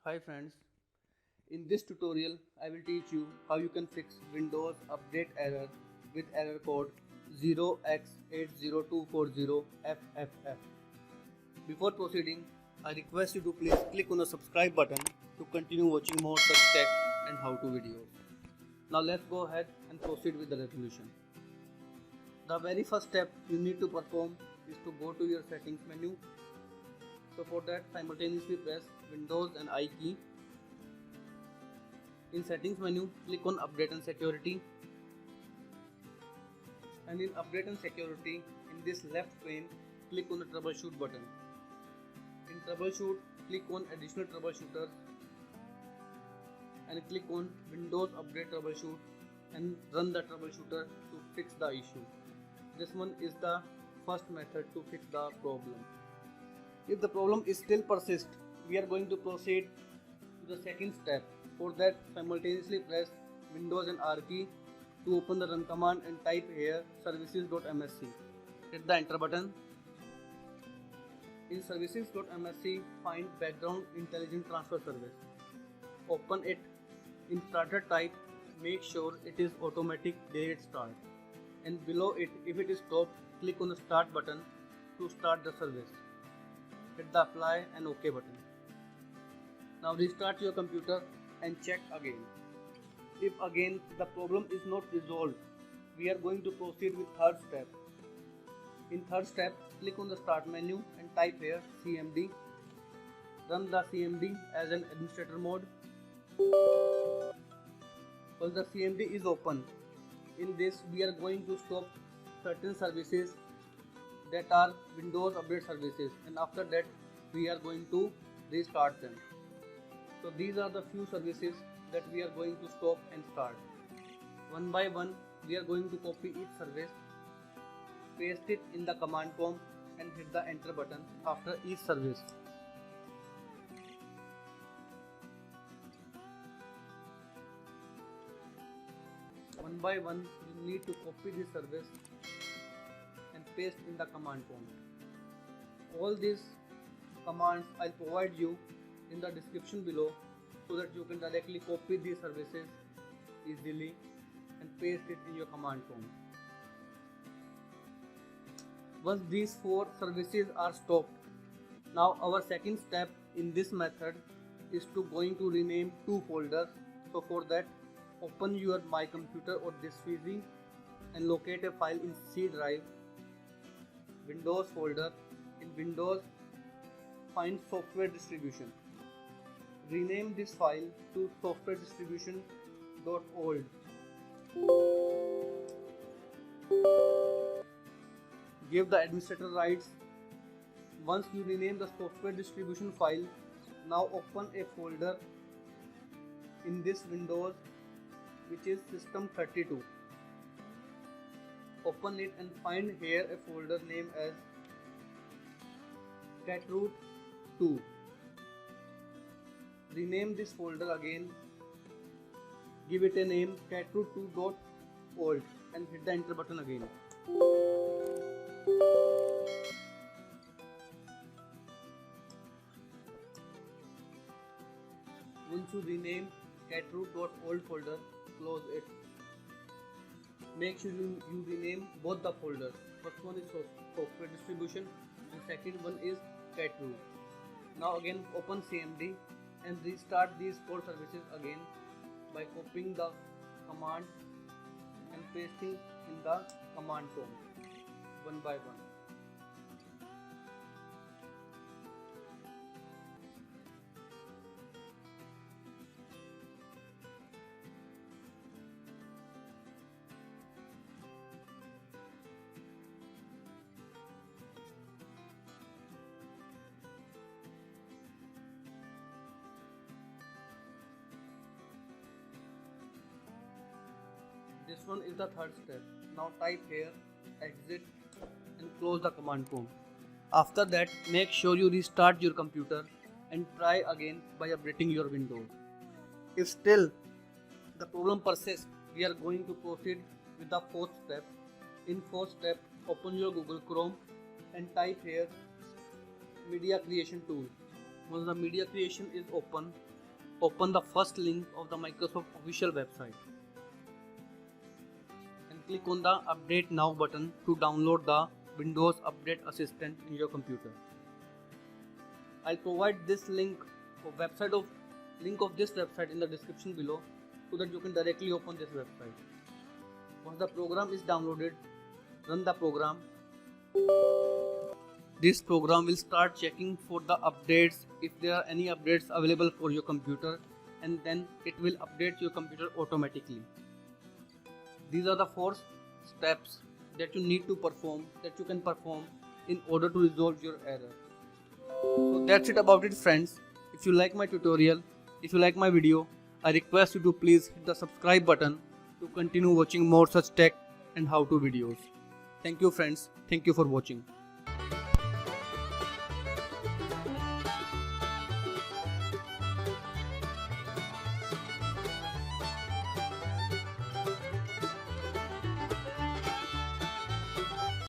Hi friends, in this tutorial I will teach you how you can fix Windows update error with error code 0x80240FFF. Before proceeding, I request you to please click on the subscribe button to continue watching more such tech and how-to videos. Now let's go ahead and proceed with the resolution. The very first step you need to perform is to go to your settings menu. So for that, simultaneously press Windows and I key. In settings menu, click on update and security. And in update and security, in this left pane, click on the troubleshoot button. In troubleshoot, click on additional troubleshooters and click on Windows update troubleshoot and run the troubleshooter to fix the issue. This one is the first method to fix the problem. If the problem is still persist, we are going to proceed to the second step. For that, simultaneously press Windows and R key to open the run command and type here services.msc. Hit the enter button. In services.msc, find background intelligent transfer service. Open it. In starter type, make sure it is automatic delayed start. And below it, if it is stopped, click on the start button to start the service. Hit the apply and OK button. Now restart your computer and check again. If again the problem is not resolved, we are going to proceed with third step. In third step, click on the start menu and type here CMD. Run the CMD as an administrator mode. Once the CMD is open, in this we are going to stop certain services that are Windows update services, and after that we are going to restart them. So these are the few services that we are going to stop and start. One by one we are going to copy each service, paste it in the command prompt and hit the enter button after each service. One by one you need to copy this service and paste in the command prompt. All these commands I'll provide you in the description below so that you can directly copy these services easily and paste it in your command prompt. Once these 4 services are stopped, now our second step in this method is to going to rename 2 folders. So for that, open your My Computer or this PC and locate a file in C drive, Windows folder. In Windows, find software distribution. Rename this file to software distribution.old. Give the administrator rights. Once you rename the software distribution file, now open a folder in this Windows which is System32. Open it and find here a folder named as catroot2. Rename this folder again, give it a name catroot2.old and hit the enter button again. Once you rename catroot.old folder, close it. Make sure you rename both the folders. First one is software distribution and second one is catroot. Now again open CMD and restart these 4 services again by copying the command and pasting in the command prompt one by one. This one is the third step. Now type here exit and close the command prompt. After that, make sure you restart your computer and try again by updating your Windows. If still the problem persists, we are going to proceed with the fourth step. In fourth step, open your Google Chrome and type here media creation tool. Once the media creation is open, open the first link of the Microsoft official website and click on the Update Now button to download the Windows Update Assistant in your computer. I'll provide this link of this website in the description below so that you can directly open this website. Once the program is downloaded, run the program. This program will start checking for the updates if there are any updates available for your computer, and then it will update your computer automatically. These are the 4 steps that you need to perform, that you can perform in order to resolve your error. So that's it about it, friends. If you like my tutorial, if you like my video, I request you to please hit the subscribe button to continue watching more such tech and how-to videos. Thank you, friends. Thank you for watching.